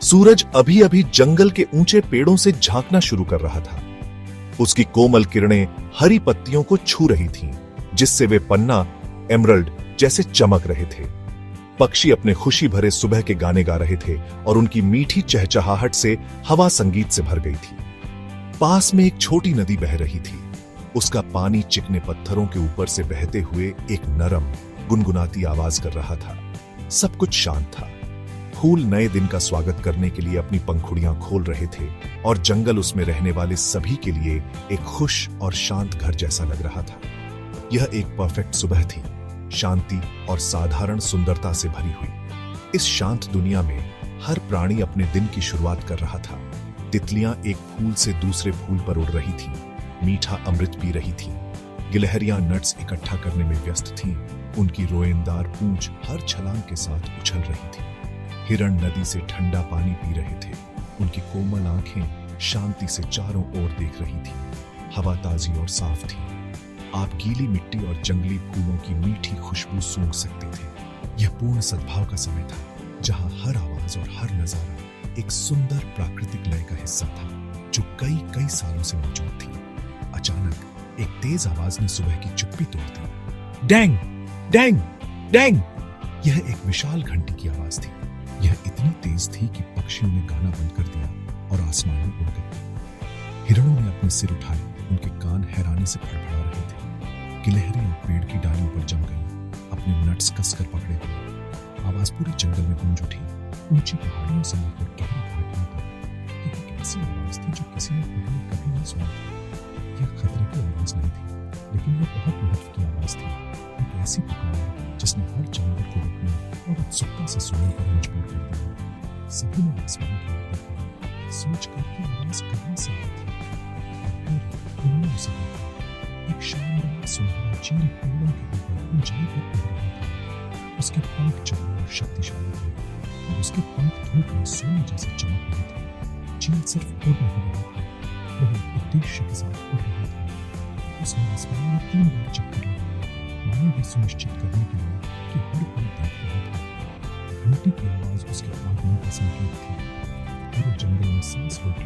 सूरज अभी अभी जंगल के ऊंचे पेड़ों से झांकना शुरू कर रहा था। उसकी कोमल किरणें हरी पत्तियों को छू रही थीं, जिससे वे पन्ना एमरल्ड जैसे चमक रहे थे। पक्षी अपने खुशी भरे सुबह के गाने गा रहे थे और उनकी मीठी चहचहाहट से हवा संगीत से भर गई थी। पास में एक छोटी नदी बह रही थी। उसका पानी चिकने पत्थरों के ऊपर से बहते हुए एक नरम गुनगुनाती आवाज कर रहा था। सब कुछ शांत था। फूल नए दिन का स्वागत करने के लिए अपनी पंखुड़ियां खोल रहे थे और जंगल उसमें रहने वाले सभी के लिए एक खुश और शांत घर जैसा लग रहा था। यह एक परफेक्ट सुबह थी, शांति और साधारण सुंदरता से भरी हुई। इस शांत दुनिया में हर प्राणी अपने दिन की शुरुआत कर रहा था। तितलियां एक फूल से दूसरे फूल पर उड़ रही थीं, मीठा अमृत पी रही थीं। गिलहरियां नट्स इकट्ठा करने में व्यस्त थीं। उनकी रोएंदार पूंछ हर छलांग के साथ उछल रही थी। हिरण नदी से ठंडा पानी पी रहे थे। उनकी कोमल आंखें शांति से चारों ओर देख रही थीं। हवा ताजी और साफ थी। आप गीली मिट्टी और जंगली फूलों की मीठी खुशबू सूंघ सकते थे। यह पूर्ण सद्भाव का समय था, जहां हर आवाज और हर नजारा एक सुंदर प्राकृतिक लय का हिस्सा था, जो कई कई सालों से मौजूद थी। अचानक एक तेज आवाज ने सुबह की चुप्पी तोड़ दी। Dang dang dang! यह एक विशाल घंटी की आवाज थी। यह इतनी तेज थी कि पक्षियों ने गाना बंद कर दिया और आसमान में उड़ गए। हिरणों ने अपने सिर उठाए, उनके कान हैरानी से फड़फड़ा रहे थे। गिलहरियां पेड़ की डालियों पर जम गईं, अपने नट्स कसकर पकड़े हुए। आवाज पूरे जंगल में गूंज उठी, ऊंची पहाड़ियों से लेकर गहरी घाटियों तक। यह एक ऐसी आवाज थी जो किसी ने पहले कभी नहीं सुनी थी। यह खतरे की आवाज नहीं थी, लेकिन यह बहुत महत्व की आवाज थी। एक ऐसी पुकार जिसने हर जानवर को रुकने और उत्सुकता से सुनने पर मजबूर कर दिया। सभी ने आसमान की ओर देखा, सोचकर कि आवाज कहां से आई थी। और फिर उन्होंने उसे देखा। एक शानदार सुनहरा चील पेड़ों के ऊपर ऊंचाई पर उड़ रहा था। उसके पंख चौड़े और शक्तिशाली थे, और उसके पंख धूप में सोने जैसे चमक रहे थे। चील सिर्फ उड़ नहीं रहा था, वह एक उद्देश्य के साथ उड़ रहा था। उसने आसमान में 3 बार चक्कर लगाया, मानो यह सुनिश्चित करने के लिए कि हर कोई देख रहा था। घंटी की आवाज उसके आगमन का संकेत थी। पूरे जंगल में सांस रोक ली।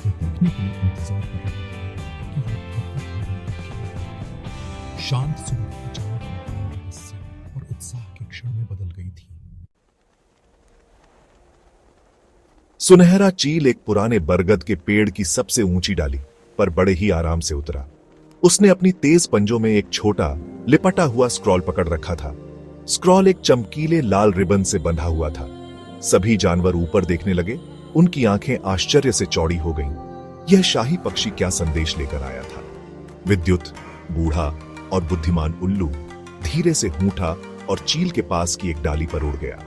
यह देखने के लिए इंतजार कर रहा था कि यह भव्य आगमन क्या है। शांत सुबह अचानक रहस्य और उत्साह के क्षण में बदल गई थी। सुनहरा चील एक पुराने बरगद के पेड़ की सबसे ऊंची डाली पर बड़े ही आराम से उतरा। उसने अपनी तेज पंजों में एक छोटा लिपटा हुआ स्क्रॉल पकड़ रखा था। स्क्रॉल एक चमकीले लाल रिबन से बंधा हुआ था। सभी जानवर ऊपर देखने लगे। उनकी आंखें आश्चर्य से चौड़ी हो गईं। यह शाही पक्षी क्या संदेश लेकर आया था? विद्युत, बूढ़ा और बुद्धिमान उल्लू धीरे से हूंठा और चील के पास की एक डाली पर उड़ गया।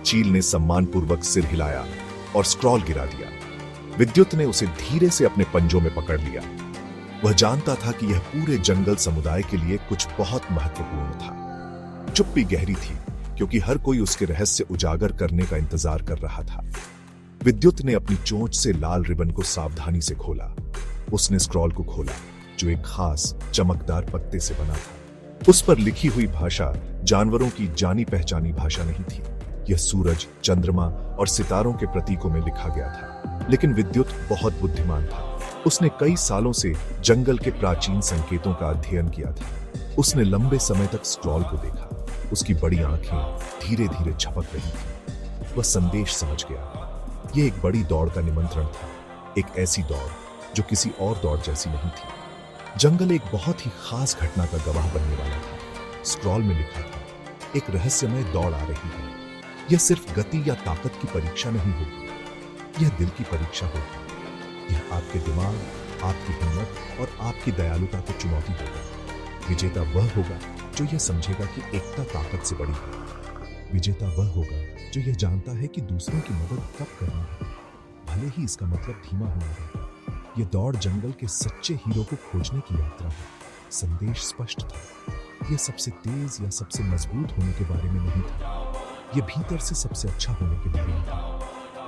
चील ने सम्मानपूर्वक सिर हिलाया और स्क्रॉल गिरा दिया। विद्युत ने उसे धीरे से अपने पंजों में पकड़ लिया। वह जानता था कि यह पूरे जंगल समुदाय के लिए कुछ बहुत महत्वपूर्ण था। चुप्पी गहरी थी, क्योंकि हर कोई उसके रहस्य उजागर करने का इंतजार कर रहा था। विद्युत ने अपनी चोंच से लाल रिबन को सावधानी से खोला। उसने स्क्रॉल को खोला, जो एक खास चमकदार पत्ते से बना था। उस पर लिखी हुई भाषा जानवरों की जानी पहचानी भाषा नहीं थी। यह सूरज, चंद्रमा और सितारों के प्रतीकों में लिखा गया था। लेकिन विद्युत बहुत बुद्धिमान था। उसने कई सालों से जंगल के प्राचीन संकेतों का अध्ययन किया था। उसने लंबे समय तक स्क्रॉल को देखा। उसकी बड़ी आंखें धीरे धीरे झपक रही थीं। वह संदेश समझ गया। यह एक बड़ी दौड़ का निमंत्रण था, एक ऐसी दौड़ जो किसी और दौड़ जैसी नहीं थी। जंगल एक बहुत ही खास घटना का गवाह बनने वाला था। स्क्रॉल में लिखा था, एक रहस्यमय दौड़ आ रही है। यह सिर्फ गति या ताकत की परीक्षा नहीं होगी, यह दिल की परीक्षा होगी। यह आपके दिमाग, आपकी हिम्मत और आपकी दयालुता को चुनौती देगा। विजेता वह होगा जो यह समझेगा कि एकता ताकत से बड़ी है। विजेता वह होगा जो यह जानता है कि दूसरों की मदद कब करनी है, भले ही इसका मतलब धीमा होना है। यह दौड़ जंगल के सच्चे हीरो को खोजने की यात्रा है। संदेश स्पष्ट था। यह सबसे तेज या सबसे मजबूत होने के बारे में नहीं था। यह भीतर से सबसे अच्छा होने के बारे में था।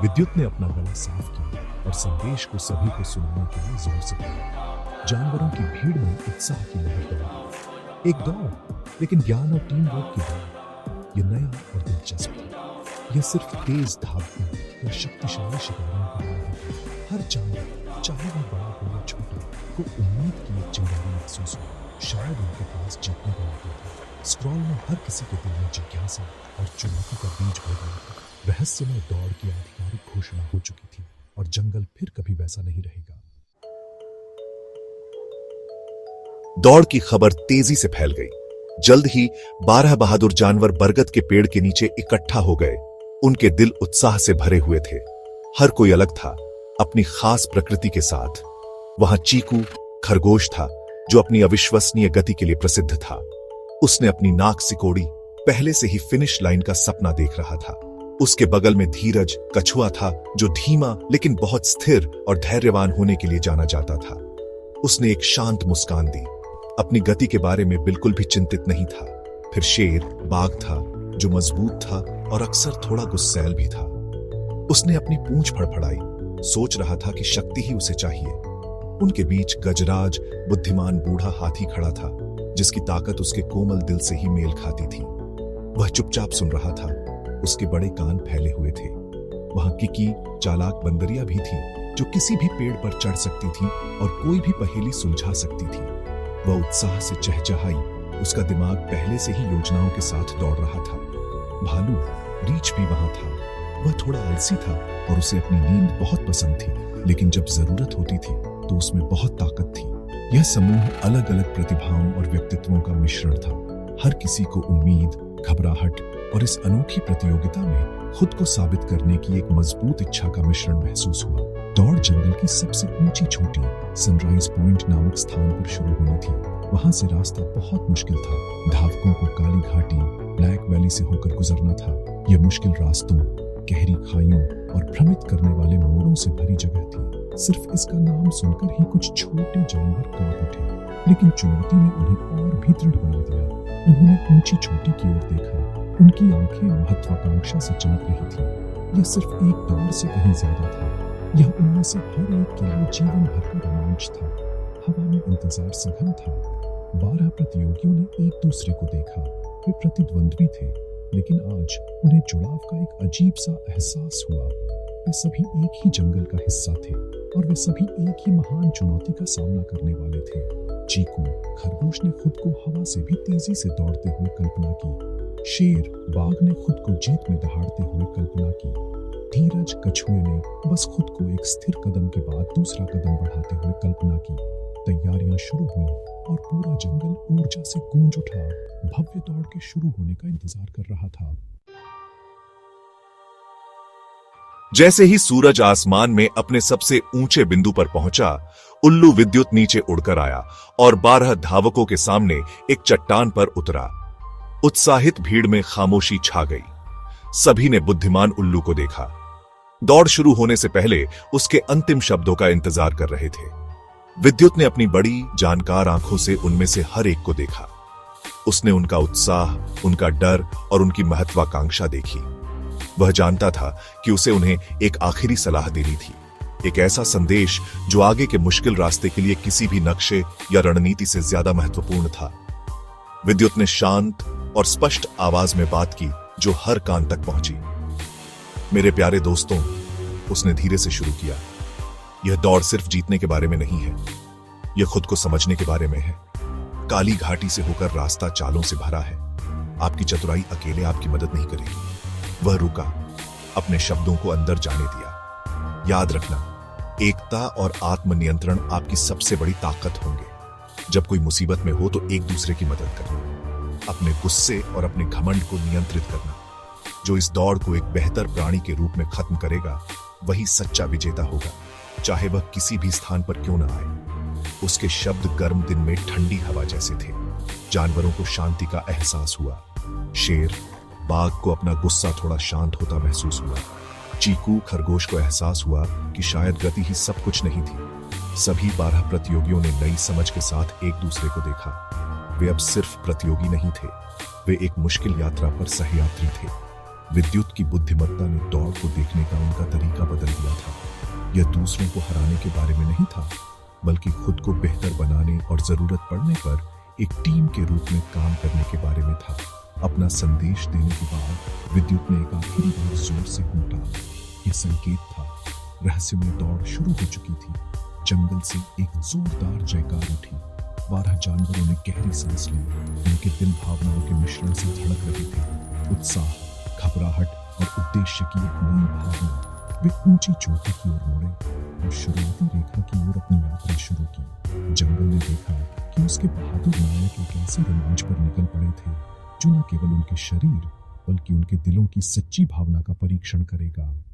विद्युत ने अपना गला साफ किया और संदेश को सभी को सुनाने के लिए जोर से कहा। जानवरों की भीड़ में उत्साह की लहर दौड़ी। एक दौड़, लेकिन ज्ञान और टीम वर्क की दौड़। यह नया और दिलचस्प था। यह सिर्फ तेज धाप नहीं, या शक्तिशाली शिकारियों को मारता। हर जानवर, चाहे वह बड़ा हो या छोटा, को उम्मीद की एक चिंगारी महसूस हुई। शायद उनके पास जीतने को मौका था। स्क्रॉल में हर किसी के दिल में जिज्ञासा और चुनौती का बीज भर गया था। रहस्यमय दौड़ की आधिकारिक घोषणा हो चुकी थी और जंगल फिर कभी वैसा नहीं रहेगा। दौड़ की खबर तेजी से फैल गई। जल्द ही 12 बहादुर जानवर बरगद के पेड़ के नीचे इकट्ठा हो गए। उनके दिल उत्साह से भरे हुए थे। हर कोई अलग था, अपनी खास प्रकृति के साथ। वहां चीकू खरगोश था, जो अपनी अविश्वसनीय गति के लिए प्रसिद्ध था। उसने अपनी नाक सिकोड़ी, पहले से ही फिनिश लाइन का सपना देख रहा था। उसके बगल में धीरज कछुआ था, जो धीमा लेकिन बहुत स्थिर और धैर्यवान होने के लिए जाना जाता था। उसने एक शांत मुस्कान दी, अपनी गति के बारे में बिल्कुल भी चिंतित नहीं था। फिर शेर बाघ था, जो मजबूत था और अक्सर थोड़ा गुस्सैल भी था। उसने अपनी पूंछ फड़फड़ाई, सोच रहा था कि शक्ति ही उसे चाहिए। उनके बीच गजराज, बुद्धिमान बूढ़ा हाथी खड़ा था, जिसकी ताकत उसके कोमल दिल से ही मेल खाती थी। वह चुपचाप सुन रहा था, उसके बड़े कान फैले हुए थे। वहां किकी चालाक बंदरिया भी थी, जो किसी भी पेड़ पर चढ़ सकती थी और कोई भी पहेली सुलझा सकती थी। वह उत्साह से चहचहाई, उसका दिमाग पहले से ही योजनाओं के साथ दौड़ रहा था। भालू रीछ भी वहां था। वह थोड़ा आलसी था और उसे अपनी नींद बहुत पसंद थी, लेकिन जब जरूरत होती थी तो उसमें बहुत ताकत थी। यह समूह अलग अलग प्रतिभाओं और व्यक्तित्वों का मिश्रण था। हर किसी को उम्मीद, घबराहट और इस अनोखी प्रतियोगिता में खुद को साबित करने की एक मजबूत इच्छा का मिश्रण महसूस हुआ। दौड़ जंगल की सबसे ऊंची चोटी सनराइज पॉइंट नामक स्थान पर शुरू होनी थी। वहां से रास्ता बहुत मुश्किल था। धावकों को काली घाटी, ब्लैक वैली से होकर गुजरना था। यह मुश्किल रास्तों, गहरी खाइयों और भ्रमित करने वाले मोड़ों से भरी जगह थी। सिर्फ इसका नाम सुनकर ही कुछ छोटे जानवर कांप उठे, लेकिन चुनौती ने उन्हें और भी दृढ़ बना दिया। उन्होंने ऊंची चोटी की ओर देखा। उनकी आंखें महत्वाकांक्षा से चमक रही थी। यह सिर्फ एक दौड़ से कहीं ज्यादा था। यह उनमें से हर एक के लिए जीवन भर का रोमांच था। हवा में इंतजार सघन था। 12 प्रतियोगियों ने एक दूसरे को देखा। वे प्रतिद्वंद्वी थे, लेकिन आज उन्हें जुड़ाव का एक अजीब सा एहसास हुआ। वे सभी एक ही जंगल का हिस्सा थे और वे सभी एक ही महान चुनौती का सामना करने वाले थे। चीकू खरगोश ने खुद को हवा से भी तेजी से दौड़ते हुए कल्पना की। शेर बाघ ने खुद को जीत में दहाड़ते हुए कल्पना की। धीरज कछुए ने बस खुद को एक स्थिर कदम के बाद दूसरा कदम बढ़ाते हुए कल्पना की। तैयारियां शुरू हुई और पूरा जंगल ऊर्जा से गूंज उठा। भव्य दौड़ के शुरू होने का इंतजार कर रहा था। जैसे ही सूरज आसमान में अपने सबसे ऊंचे बिंदु पर पहुंचा, उल्लू विद्युत नीचे उड़कर आया और 12 धावकों के सामने एक चट्टान पर उतरा। उत्साहित भीड़ में खामोशी छा गई। सभी ने बुद्धिमान उल्लू को देखा। दौड़ शुरू होने से पहले उसके अंतिम शब्दों का इंतजार कर रहे थे। विद्युत ने अपनी बड़ी जानकार आंखों से उनमें से हर एक को देखा। उसने उनका उत्साह, उनका डर और उनकी महत्वाकांक्षा देखी। वह जानता था कि उसे उन्हें एक आखिरी सलाह देनी थी, एक ऐसा संदेश जो आगे के मुश्किल रास्ते के लिए किसी भी नक्शे या रणनीति से ज्यादा महत्वपूर्ण था। विद्युत ने शांत और स्पष्ट आवाज में बात की, जो हर कान तक पहुंची। मेरे प्यारे दोस्तों, उसने धीरे से शुरू किया, यह दौड़ सिर्फ जीतने के बारे में नहीं है, यह खुद को समझने के बारे में है। काली घाटी से होकर रास्ता चालों से भरा है। आपकी चतुराई अकेले आपकी मदद नहीं करेगी। वह रुका, अपने शब्दों को अंदर जाने दिया। याद रखना, एकता और आत्मनियंत्रण आपकी सबसे बड़ी ताकत होंगे। जब कोई मुसीबत में हो तो एक दूसरे की मदद करना, अपने गुस्से और अपने घमंड को नियंत्रित करना। जो इस दौड़ को एक बेहतर प्राणी के रूप में खत्म करेगा, वही सच्चा विजेता होगा, चाहे वह किसी भी स्थान पर क्यों न आए। उसके शब्द गर्म दिन में ठंडी हवा जैसे थे। जानवरों को शांति का एहसास हुआ। शेर बाघ को अपना गुस्सा थोड़ा शांत होता महसूस हुआ। चीकू खरगोश को एहसास हुआ कि शायद गति ही सब कुछ नहीं थी। सभी 12 प्रतियोगियों ने नई समझ के साथ एक दूसरे को देखा। वे अब सिर्फ प्रतियोगी नहीं थे, वे एक मुश्किल यात्रा पर सहयात्री थे। विद्युत की बुद्धिमत्ता ने दौड़ को देखने का उनका तरीका बदल दिया था। यह दूसरों को हराने के बारे में नहीं था, बल्कि खुद को बेहतर बनाने और जरूरत पड़ने पर एक टीम के रूप में काम करने के बारे में था। अपना संदेश देने के बाद विद्युत ने एक आखिरी बार जोर से घूंटा। यह संकेत था। रहस्यमय दौड़ शुरू हो चुकी थी। जंगल से एक जोरदार जयकार उठी। 12 जानवरों ने गहरी सांस ली। उनके दिल भावनाओं के मिश्रण से धड़क रहे थे। उत्साह, घबराहट और उद्देश्य की एक नई भावना। वे ऊंची चोटी की ओर मुड़े और शुरुआती रेखा की ओर अपनी यात्रा शुरू की। जंगल ने देखा कि उसके बहादुर नायक एक ऐसे रोमांच पर निकल पड़े थे जो न केवल उनके शरीर बल्कि उनके दिलों की सच्ची भावना का परीक्षण करेगा।